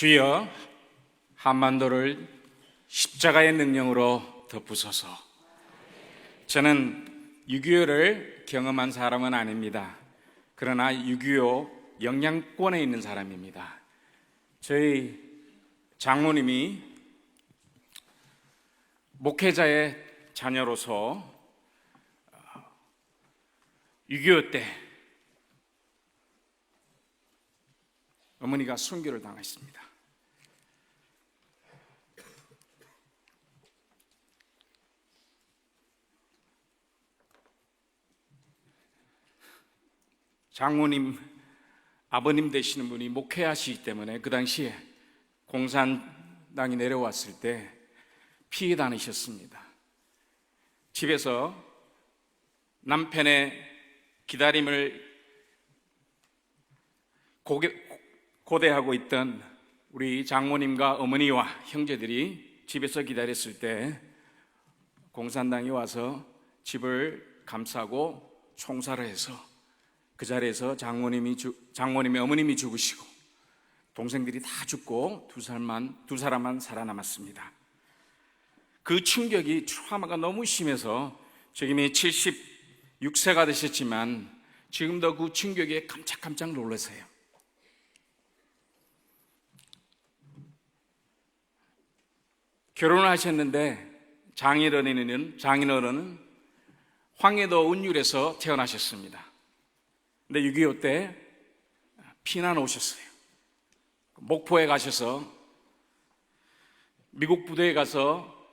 주여, 한반도를 십자가의 능력으로 덮으소서. 저는 6.25를 경험한 사람은 아닙니다. 그러나 6.25 영향권에 있는 사람입니다. 저희 장모님이 목회자의 자녀로서 6.25 때 어머니가 순교를 당했습니다. 장모님, 아버님 되시는 분이 목회하시기 때문에 그 당시에 공산당이 내려왔을 때 피해 다니셨습니다. 집에서 남편의 기다림을 고대하고 있던 우리 장모님과 어머니와 형제들이 집에서 기다렸을 때 공산당이 와서 집을 감싸고 총살을 해서 그 자리에서 장모님의 어머님이 죽으시고 동생들이 다 죽고 두 사람만 살아남았습니다. 그 충격이 트라우마가 너무 심해서 지금이 76세가 되셨지만 지금도 그 충격에 깜짝깜짝 놀라세요. 결혼을 하셨는데 장인어른은 황해도 운율에서 태어나셨습니다. 근데 6.25 때 피난 오셨어요. 목포에 가셔서 미국 부대에 가서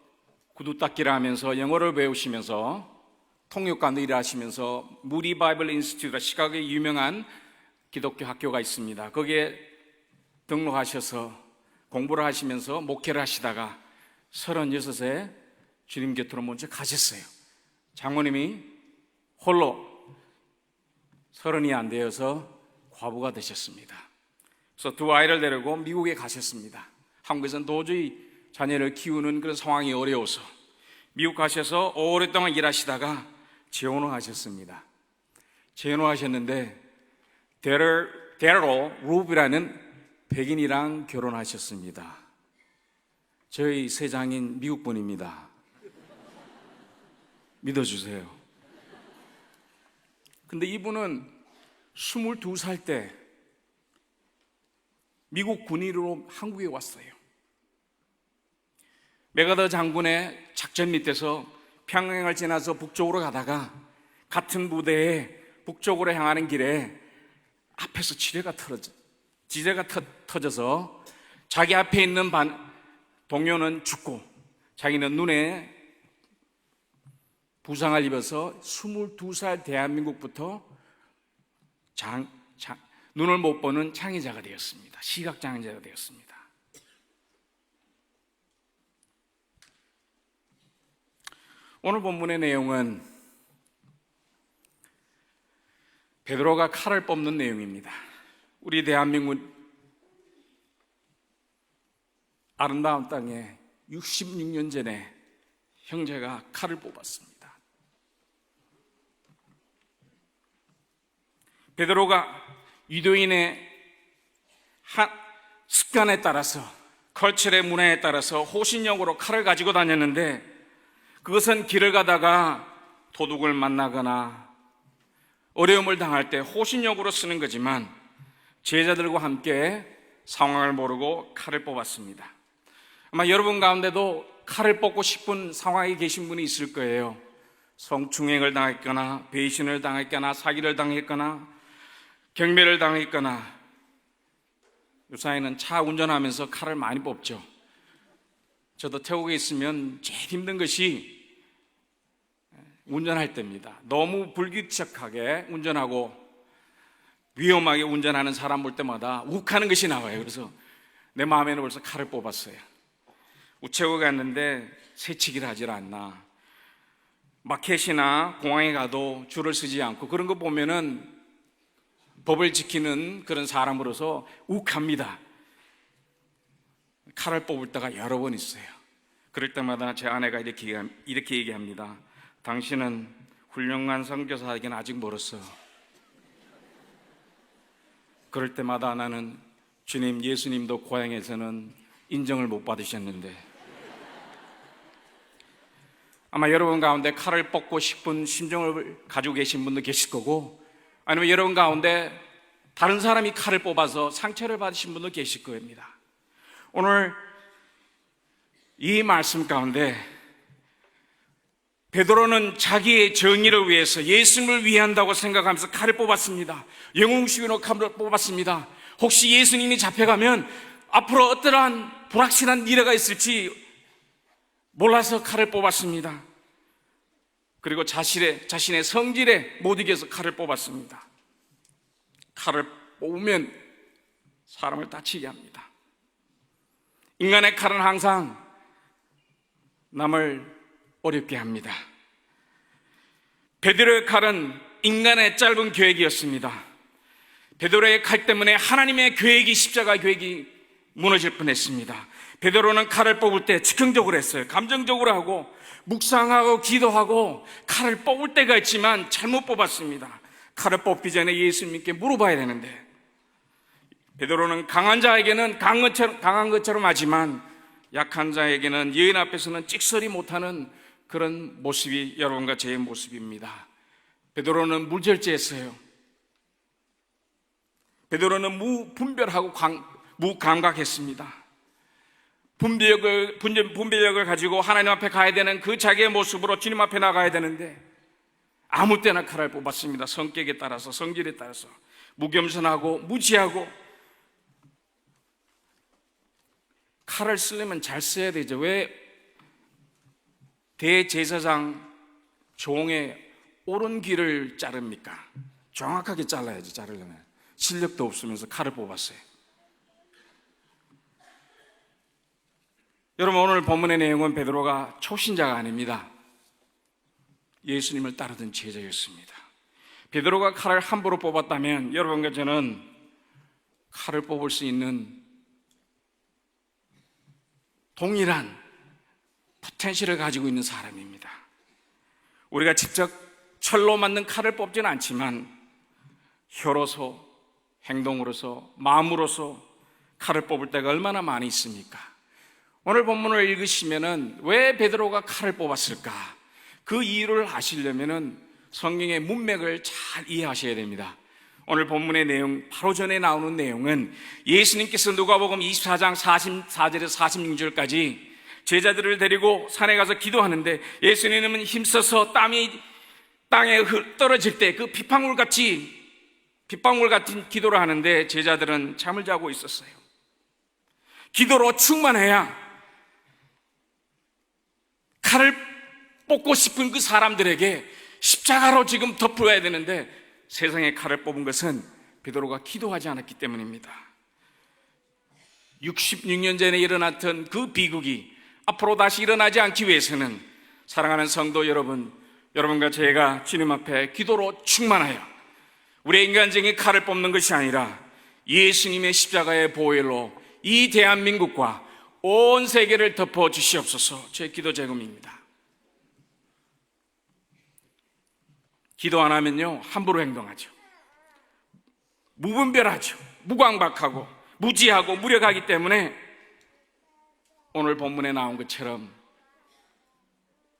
구두 닦기를 하면서 영어를 배우시면서 통역관도 일하시면서 무리 바이블 인스티튜트, 시카고의 유명한 기독교 학교가 있습니다. 거기에 등록하셔서 공부를 하시면서 목회를 하시다가 36세 주님 곁으로 먼저 가셨어요. 장모님이 홀로 30이 안 되어서 과부가 되셨습니다. 그래서 두 아이를 데리고 미국에 가셨습니다. 한국에서는 도저히 자녀를 키우는 그런 상황이 어려워서 미국 가셔서 오랫동안 일하시다가 재혼을 하셨습니다. 재혼을 하셨는데 데럴 루브라는 백인이랑 결혼하셨습니다. 저희 세장인 미국 분입니다. 믿어주세요. 근데 이분은 22살 때 미국 군인으로 한국에 왔어요. 메가더 장군의 작전 밑에서 평양을 지나서 북쪽으로 가다가 같은 부대에 북쪽으로 향하는 길에 앞에서 지뢰가 터져서 자기 앞에 있는 동료는 죽고 자기는 눈에 부상을 입어서 22살 대한민국부터 눈을 못 보는 장애자가 되었습니다. 시각장애자가 되었습니다. 오늘 본문의 내용은 베드로가 칼을 뽑는 내용입니다. 우리 대한민국 아름다운 땅에 66년 전에 형제가 칼을 뽑았습니다. 베드로가 유대인의 습관에 따라서 컬처의 문화에 따라서 호신용으로 칼을 가지고 다녔는데 그것은 길을 가다가 도둑을 만나거나 어려움을 당할 때 호신용으로 쓰는 거지만 제자들과 함께 상황을 모르고 칼을 뽑았습니다. 아마 여러분 가운데도 칼을 뽑고 싶은 상황에 계신 분이 있을 거예요. 성추행을 당했거나 배신을 당했거나 사기를 당했거나 경매를 당했거나 요사이는 차 운전하면서 칼을 많이 뽑죠. 저도 태국에 있으면 제일 힘든 것이 운전할 때입니다. 너무 불규칙하게 운전하고 위험하게 운전하는 사람 볼 때마다 욱하는 것이 나와요. 그래서 내 마음에는 벌써 칼을 뽑았어요. 우체국에 갔는데 새치기를 하질 않나, 마켓이나 공항에 가도 줄을 서지 않고 그런 거 보면은 법을 지키는 그런 사람으로서 욱합니다. 칼을 뽑을 때가 여러 번 있어요. 그럴 때마다 제 아내가 이렇게 얘기합니다. 당신은 훌륭한 선교사에게는 아직 멀었어. 그럴 때마다 나는 주님, 예수님도 고향에서는 인정을 못 받으셨는데 아마 여러분 가운데 칼을 뽑고 싶은 심정을 가지고 계신 분도 계실 거고, 아니면 여러분 가운데 다른 사람이 칼을 뽑아서 상처를 받으신 분도 계실 겁니다. 오늘 이 말씀 가운데 베드로는 자기의 정의를 위해서 예수님을 위한다고 생각하면서 칼을 뽑았습니다. 영웅시위로 칼을 뽑았습니다. 혹시 예수님이 잡혀가면 앞으로 어떠한 불확실한 미래가 있을지 몰라서 칼을 뽑았습니다. 그리고 자신의 성질에 못 이겨서 칼을 뽑았습니다. 칼을 뽑으면 사람을 다치게 합니다. 인간의 칼은 항상 남을 어렵게 합니다. 베드로의 칼은 인간의 짧은 계획이었습니다. 베드로의 칼 때문에 하나님의 계획이, 십자가 계획이 무너질 뻔했습니다. 베드로는 칼을 뽑을 때 즉흥적으로 했어요. 감정적으로 하고 묵상하고 기도하고 칼을 뽑을 때가 있지만 잘못 뽑았습니다. 칼을 뽑기 전에 예수님께 물어봐야 되는데, 베드로는 강한 자에게는 강한 것처럼 하지만 약한 자에게는 여인 앞에서는 찍소리 못하는 그런 모습이 여러분과 제 모습입니다. 베드로는 무절제했어요. 베드로는 무분별하고 무감각했습니다. 분별력을 가지고 하나님 앞에 가야 되는 그 자기의 모습으로 주님 앞에 나가야 되는데 아무 때나 칼을 뽑았습니다. 성격에 따라서, 성질에 따라서 무겸손하고 무지하고. 칼을 쓰려면 잘 써야 되죠. 왜 대제사장 종의 오른귀를 자릅니까? 정확하게 잘라야지. 자르려면 실력도 없으면서 칼을 뽑았어요. 여러분, 오늘 본문의 내용은 베드로가 초신자가 아닙니다. 예수님을 따르던 제자였습니다. 베드로가 칼을 함부로 뽑았다면 여러분과 저는 칼을 뽑을 수 있는 동일한 포텐셜을 가지고 있는 사람입니다. 우리가 직접 철로 만든 칼을 뽑지는 않지만 혀로서, 행동으로서, 마음으로서 칼을 뽑을 때가 얼마나 많이 있습니까? 오늘 본문을 읽으시면은 왜 베드로가 칼을 뽑았을까? 그 이유를 아시려면은 성경의 문맥을 잘 이해하셔야 됩니다. 오늘 본문의 내용, 바로 전에 나오는 내용은 예수님께서 누가복음 24장 44절에서 46절까지 제자들을 데리고 산에 가서 기도하는데, 예수님은 힘써서 땀이 땅에 떨어질 때 그 빗방울 같은 기도를 하는데 제자들은 잠을 자고 있었어요. 기도로 충만해야 칼을 뽑고 싶은 그 사람들에게 십자가로 지금 덮어야 되는데 세상에 칼을 뽑은 것은 베드로가 기도하지 않았기 때문입니다. 66년 전에 일어났던 그 비극이 앞으로 다시 일어나지 않기 위해서는 사랑하는 성도 여러분, 여러분과 제가 주님 앞에 기도로 충만하여 우리의 인간적인 칼을 뽑는 것이 아니라 예수님의 십자가의 보혈로 이 대한민국과 온 세계를 덮어 주시옵소서. 제 기도 제금입니다. 기도 안 하면요, 함부로 행동하죠. 무분별하죠. 무광박하고 무지하고 무력하기 때문에 오늘 본문에 나온 것처럼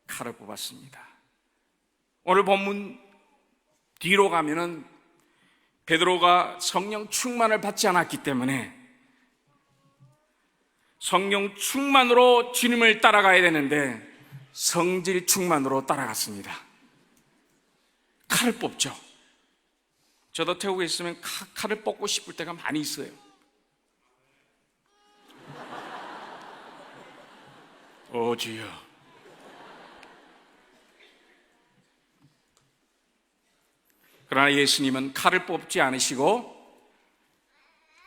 칼을 뽑았습니다. 오늘 본문 뒤로 가면은 베드로가 성령 충만을 받지 않았기 때문에 성령 충만으로 주님을 따라가야 되는데 성질 충만으로 따라갔습니다. 칼을 뽑죠. 저도 태국에 있으면 칼을 뽑고 싶을 때가 많이 있어요. 주여. 그러나 예수님은 칼을 뽑지 않으시고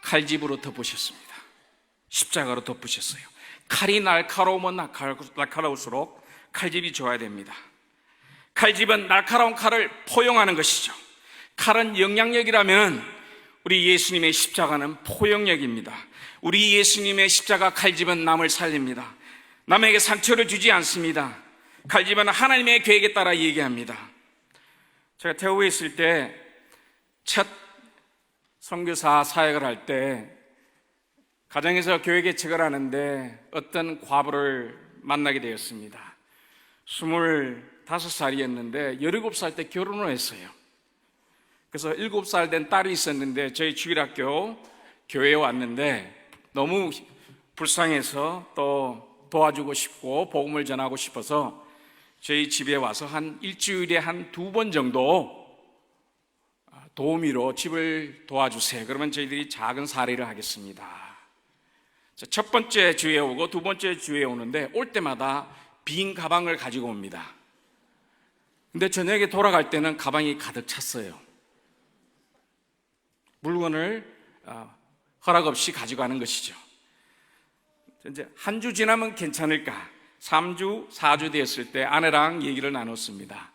칼집으로 덮으셨습니다. 십자가로 덮으셨어요. 칼이 날카로우면 날카로울수록 칼집이 좋아야 됩니다. 칼집은 날카로운 칼을 포용하는 것이죠. 칼은 영향력이라면 우리 예수님의 십자가는 포용력입니다. 우리 예수님의 십자가 칼집은 남을 살립니다. 남에게 상처를 주지 않습니다. 칼집은 하나님의 계획에 따라 얘기합니다. 제가 태국에 있을 때 첫 선교사 사역을 할 때 가정에서 교회 개척을 하는데 어떤 과부를 만나게 되었습니다. 25살이었는데 17살 때 결혼을 했어요. 그래서 7살 된 딸이 있었는데 저희 주일학교 교회에 왔는데 너무 불쌍해서 또 도와주고 싶고 복음을 전하고 싶어서 저희 집에 와서 한 일주일에 한 2번 정도 도우미로 집을 도와주세요. 그러면 저희들이 작은 사례를 하겠습니다. 첫 번째 주에 오고 두 번째 주에 오는데 올 때마다 빈 가방을 가지고 옵니다. 근데 저녁에 돌아갈 때는 가방이 가득 찼어요. 물건을 허락 없이 가지고 가는 것이죠. 이제 한 주 지나면 괜찮을까? 3주, 4주 되었을 때 아내랑 얘기를 나눴습니다.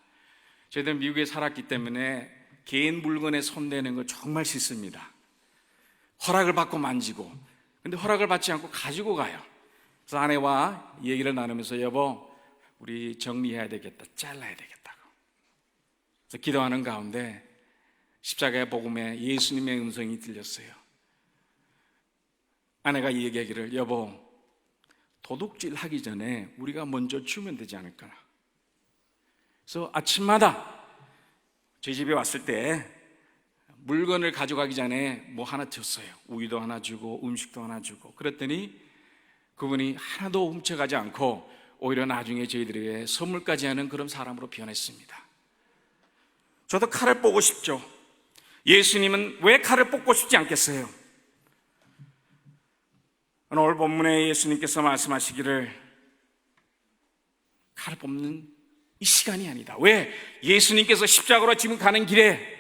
저희들 미국에 살았기 때문에 개인 물건에 손대는 거 정말 싫습니다. 허락을 받고 만지고, 근데 허락을 받지 않고 가지고 가요. 그래서 아내와 얘기를 나누면서 여보, 우리 정리해야 되겠다, 잘라야 되겠다고. 그래서 기도하는 가운데 십자가의 복음에 예수님의 음성이 들렸어요. 아내가 얘기하기를 여보, 도둑질 하기 전에 우리가 먼저 주면 되지 않을까. 그래서 아침마다 저희 집에 왔을 때 물건을 가져가기 전에 뭐 하나 줬어요. 우유도 하나 주고 음식도 하나 주고. 그랬더니 그분이 하나도 훔쳐가지 않고 오히려 나중에 저희들에게 선물까지 하는 그런 사람으로 변했습니다. 저도 칼을 뽑고 싶죠. 예수님은 왜 칼을 뽑고 싶지 않겠어요? 오늘 본문에 예수님께서 말씀하시기를 칼을 뽑는 이 시간이 아니다. 왜? 예수님께서 십자가로 지금 가는 길에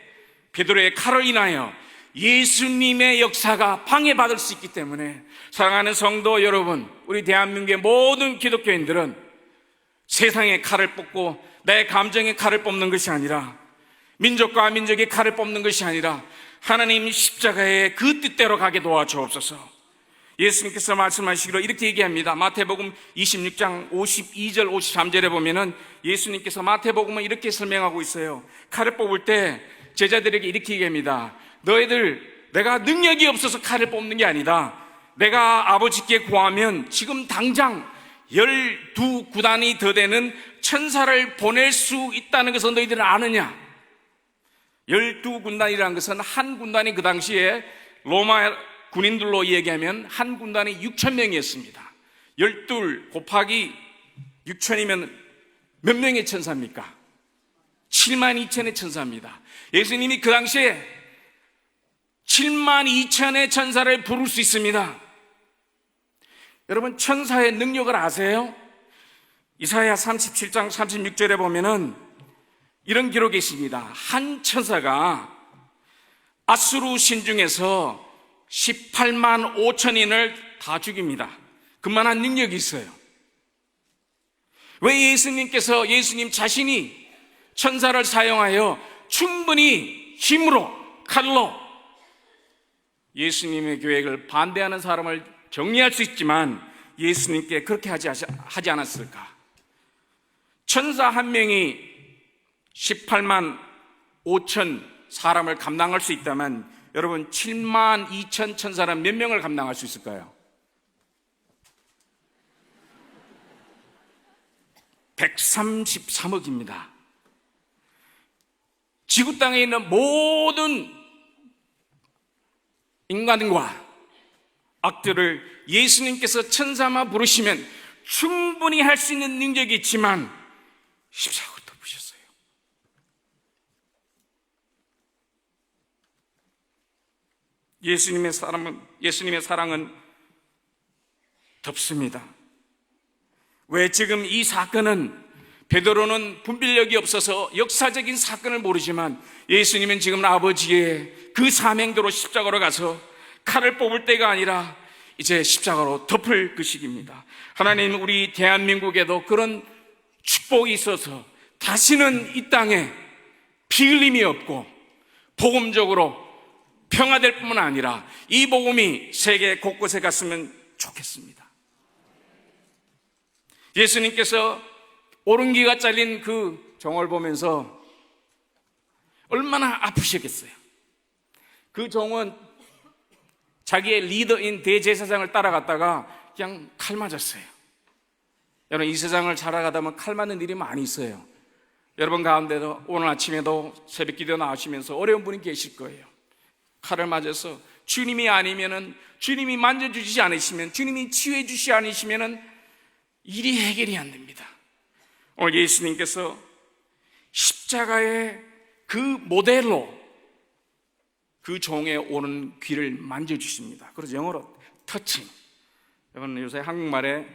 베드로의 칼을 인하여 예수님의 역사가 방해받을 수 있기 때문에 사랑하는 성도 여러분, 우리 대한민국의 모든 기독교인들은 세상의 칼을 뽑고 내 감정의 칼을 뽑는 것이 아니라 민족과 민족의 칼을 뽑는 것이 아니라 하나님 십자가의 그 뜻대로 가게 도와주옵소서. 예수님께서 말씀하시기로 이렇게 얘기합니다. 마태복음 26장 52절 53절에 보면은 예수님께서 마태복음은 이렇게 설명하고 있어요. 칼을 뽑을 때 제자들에게 이렇게 얘기합니다. 너희들 내가 능력이 없어서 칼을 뽑는 게 아니다. 내가 아버지께 구하면 지금 당장 12구단이 더 되는 천사를 보낼 수 있다는 것을 너희들은 아느냐? 12군단이라는 것은 한 군단이 그 당시에 로마 군인들로 얘기하면 한 군단이 6,000명이었습니다. 12 곱하기 6,000이면 몇 명의 천사입니까? 72,000의 천사입니다. 예수님이 그 당시에 72,000의 천사를 부를 수 있습니다. 여러분, 천사의 능력을 아세요? 이사야 37장 36절에 보면은 이런 기록이 있습니다. 한 천사가 아수르 신중에서 18만 5천인을 다 죽입니다. 그만한 능력이 있어요. 왜 예수님 자신이 천사를 사용하여 충분히 힘으로, 칼로 예수님의 계획을 반대하는 사람을 정리할 수 있지만 예수님께 그렇게 하지 않았을까? 천사 한 명이 18만 5천 사람을 감당할 수 있다면 여러분 7만 2천 천사는 몇 명을 감당할 수 있을까요? 133억입니다. 지구 땅에 있는 모든 인간과 악들을 예수님께서 천사만 부르시면 충분히 할 수 있는 능력이 있지만 십자가를 덮으셨어요. 예수님의 사랑은 덥습니다. 왜 지금 이 사건은 베드로는 분별력이 없어서 역사적인 사건을 모르지만 예수님은 지금 아버지의 그 사명대로 십자가로 가서 칼을 뽑을 때가 아니라 이제 십자가로 덮을 그 시기입니다. 하나님, 우리 대한민국에도 그런 축복이 있어서 다시는 이 땅에 피 흘림이 없고 복음적으로 평화될 뿐만 아니라 이 복음이 세계 곳곳에 갔으면 좋겠습니다. 예수님께서 오른귀가 잘린 그 종을 보면서 얼마나 아프셨겠어요. 그 종은 자기의 리더인 대제사장을 따라갔다가 그냥 칼 맞았어요. 여러분, 이 세상을 살아가다 보면 칼 맞는 일이 많이 있어요. 여러분 가운데도 오늘 아침에도 새벽 기도 나오시면서 어려운 분이 계실 거예요. 칼을 맞아서 주님이 아니면은, 주님이 만져주시지 않으시면, 주님이 치유해 주시지 않으시면은 일이 해결이 안 됩니다. 오늘 예수님께서 십자가의 그 모델로 그 종의 오는 귀를 만져주십니다. 그래서 영어로 터칭. 여러분, 요새 한국말에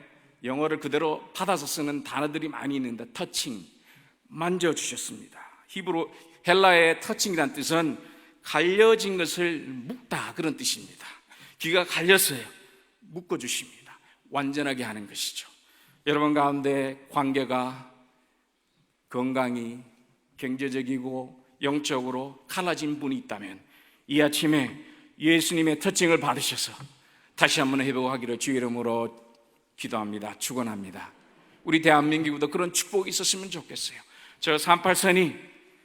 영어를 그대로 받아서 쓰는 단어들이 많이 있는데, 터칭, 만져주셨습니다. 히브리 헬라의 터칭이란 뜻은 갈려진 것을 묶다, 그런 뜻입니다. 귀가 갈렸어요. 묶어주십니다. 완전하게 하는 것이죠. 여러분 가운데 관계가 건강히 경제적이고 영적으로 갈라진 분이 있다면 이 아침에 예수님의 터칭을 받으셔서 다시 한번 회복하기를 주의 이름으로 기도합니다. 축원합니다. 우리 대한민국도 그런 축복이 있었으면 좋겠어요. 저 38선이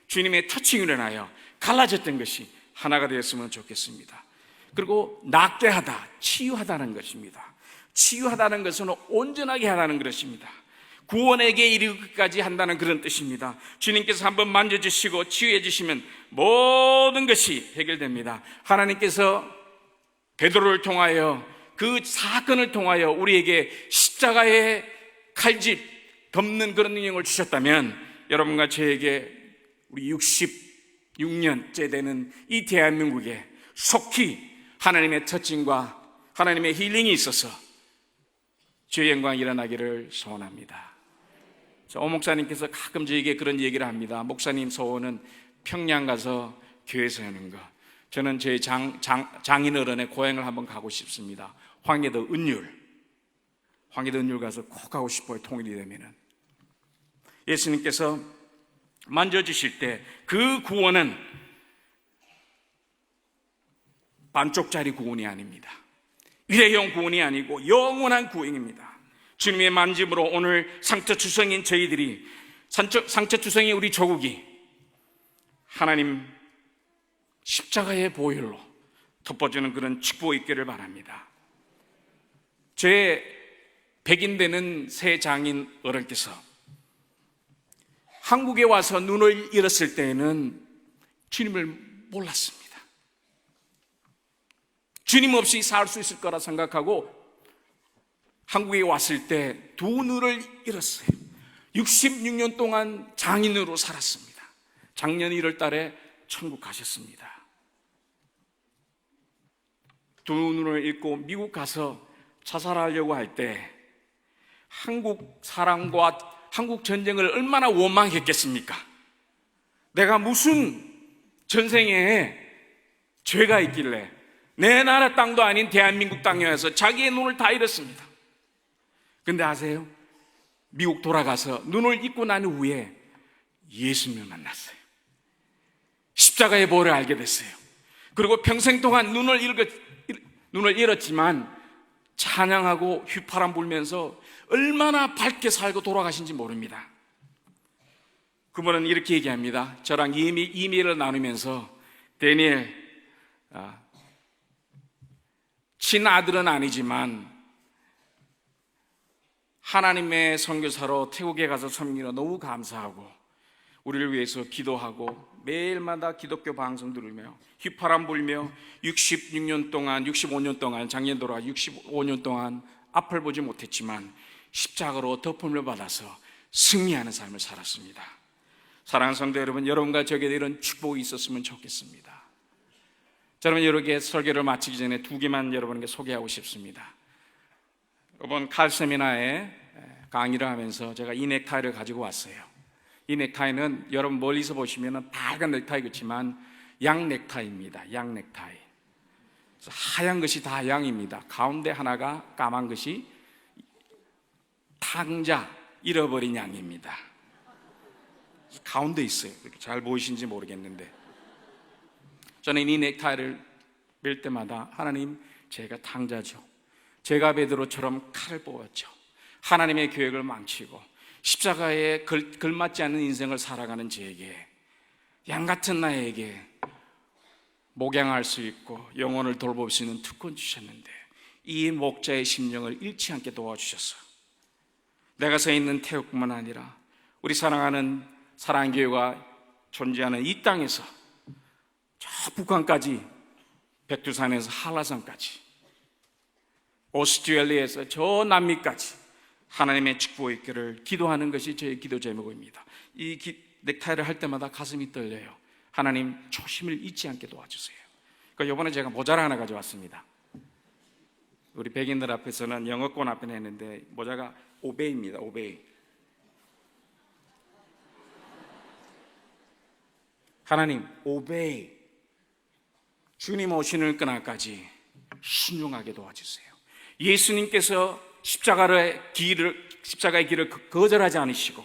주님의 터칭으로 인하여 갈라졌던 것이 하나가 되었으면 좋겠습니다. 그리고 낫게 하다, 치유하다는 것입니다. 치유하다는 것은 온전하게 하다는 것입니다. 구원에게 이르기까지 한다는 그런 뜻입니다. 주님께서 한번 만져주시고 치유해 주시면 모든 것이 해결됩니다. 하나님께서 베드로를 통하여, 그 사건을 통하여 우리에게 십자가의 칼집 덮는 그런 능력을 주셨다면, 여러분과 저에게 우리 66년째 되는 이 대한민국에 속히 하나님의 터칭과 하나님의 힐링이 있어서 주의 영광이 일어나기를 소원합니다. 오 목사님께서 가끔 저에게 그런 얘기를 합니다. 목사님 소원은 평양 가서 교회 세우는 거. 저는 제 장인어른의 고향을 한번 가고 싶습니다. 황해도 은율 가서 꼭 가고 싶어요. 통일이 되면은. 예수님께서 만져주실 때 그 구원은 반쪽짜리 구원이 아닙니다. 일회용 구원이 아니고 영원한 구원입니다. 주님의 만짐으로 오늘 상처투성인 저희들이, 상처투성인 우리 조국이 하나님 십자가의 보혈로 덮어주는 그런 축복이 있기를 바랍니다. 제 백인 되는 새 장인 어른께서 한국에 와서 눈을 잃었을 때에는 주님을 몰랐습니다. 주님 없이 살 수 있을 거라 생각하고 한국에 왔을 때 두 눈을 잃었어요. 66년 동안 장인으로 살았습니다. 작년 1월 달에 천국 가셨습니다. 두 눈을 잃고 미국 가서 자살하려고 할 때 한국 사랑과 한국 전쟁을 얼마나 원망했겠습니까? 내가 무슨 전생에 죄가 있길래 내 나라 땅도 아닌 대한민국 땅에 와서 자기의 눈을 다 잃었습니다. 근데 아세요? 미국 돌아가서 눈을 잊고 난 후에 예수님을 만났어요. 십자가의 보혈을 알게 됐어요. 그리고 평생 동안 눈을 잃었지만 찬양하고 휘파람 불면서 얼마나 밝게 살고 돌아가신지 모릅니다. 그분은 이렇게 얘기합니다. 저랑 이메일을 나누면서, 데니엘, 친아들은 아니지만 하나님의 선교사로 태국에 가서 섬기러 너무 감사하고 우리를 위해서 기도하고 매일마다 기독교 방송 들으며 휘파람 불며 66년 동안, 65년 동안, 작년 돌아 65년 동안 앞을 보지 못했지만 십자가로 덮음을 받아서 승리하는 삶을 살았습니다. 사랑하는 성도 여러분, 여러분과 저에게 이런 축복이 있었으면 좋겠습니다. 저는 여러분에게 설교를 마치기 전에 두 개만 여러분에게 소개하고 싶습니다. 이번 칼 세미나에 강의를 하면서 제가 이 넥타이를 가지고 왔어요. 이 넥타이는 여러분 멀리서 보시면 빨간 넥타이 같지만 양 넥타이입니다. 양 넥타이. 하얀 것이 다 양입니다. 가운데 하나가 까만 것이 탕자, 잃어버린 양입니다. 가운데 있어요. 이렇게 잘 보이신지 모르겠는데, 저는 이 넥타이를 멜 때마다 하나님, 제가 탕자죠. 제가 베드로처럼 칼을 뽑았죠. 하나님의 계획을 망치고 십자가에 걸맞지 않는 인생을 살아가는 저에게, 양 같은 나에게 목양할 수 있고 영혼을 돌볼 수 있는 특권 주셨는데 이 목자의 심령을 잃지 않게 도와주셔서 내가 서 있는 태국뿐만 아니라 우리 사랑하는 사랑교회가 존재하는 이 땅에서 저 북한까지, 백두산에서 한라산까지, 오스트레일리아에서 저 남미까지 하나님의 축복이 있기를 기도하는 것이 저의 기도 제목입니다. 이 넥타이를 할 때마다 가슴이 떨려요. 하나님 초심을 잊지 않게 도와주세요. 그러니까 이번에 제가 모자를 하나 가져왔습니다. 우리 백인들 앞에서는 영어권 앞에 했는데 모자가 오베이입니다. 오베이. 하나님 오베이, 주님 오시는 그날까지 순종하게 도와주세요. 예수님께서 십자가의 길을 거절하지 않으시고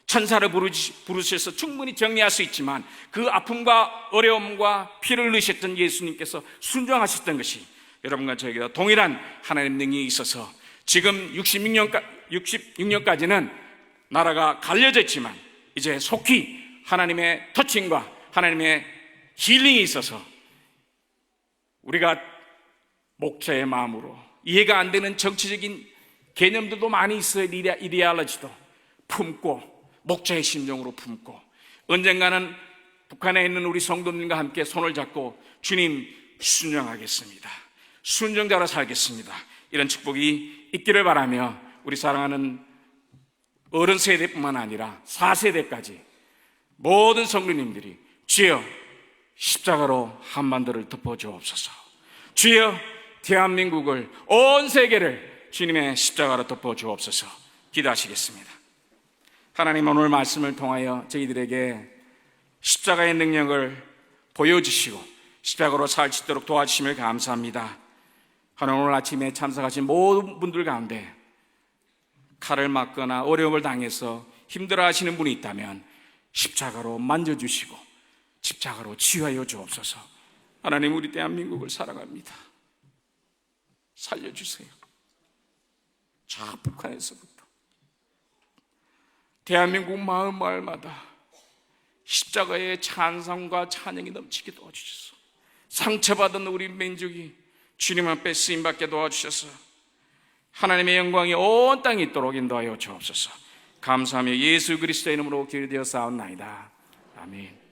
천사를 부르셔서 충분히 정리할 수 있지만 그 아픔과 어려움과 피를 흘리셨던 예수님께서 순종하셨던 것이 여러분과 저에게 동일한 하나님의 능력이 있어서 지금 66년까지는 나라가 갈려졌지만 이제 속히 하나님의 터칭과 하나님의 힐링이 있어서 우리가 목자의 마음으로 이해가 안 되는 정치적인 개념들도 많이 있어요. 이데올로지도 품고 목자의 심정으로 품고 언젠가는 북한에 있는 우리 성도님과 함께 손을 잡고 주님 순종하겠습니다, 순종자로 살겠습니다, 이런 축복이 있기를 바라며 우리 사랑하는 어른 세대뿐만 아니라 4세대까지 모든 성도님들이 주여 십자가로 한반도를 덮어주옵소서, 주여 대한민국을, 온 세계를 주님의 십자가로 덮어주옵소서. 기도하시겠습니다. 하나님, 오늘 말씀을 통하여 저희들에게 십자가의 능력을 보여주시고 십자가로 살 수 있도록 도와주심을 감사합니다. 하나님, 오늘 아침에 참석하신 모든 분들 가운데 칼을 맞거나 어려움을 당해서 힘들어하시는 분이 있다면 십자가로 만져주시고 십자가로 치유하여 주옵소서. 하나님, 우리 대한민국을 사랑합니다. 살려주세요. 저 북한에서부터 대한민국 마을마다 십자가의 찬송과 찬양이 넘치게 도와주셔서 상처받은 우리 민족이 주님 앞에 쓰임받게 도와주셔서 하나님의 영광이 온 땅에 있도록 인도하여 주옵소서. 감사하며 예수 그리스도의 이름으로 기도되어 싸움나이다. 아멘.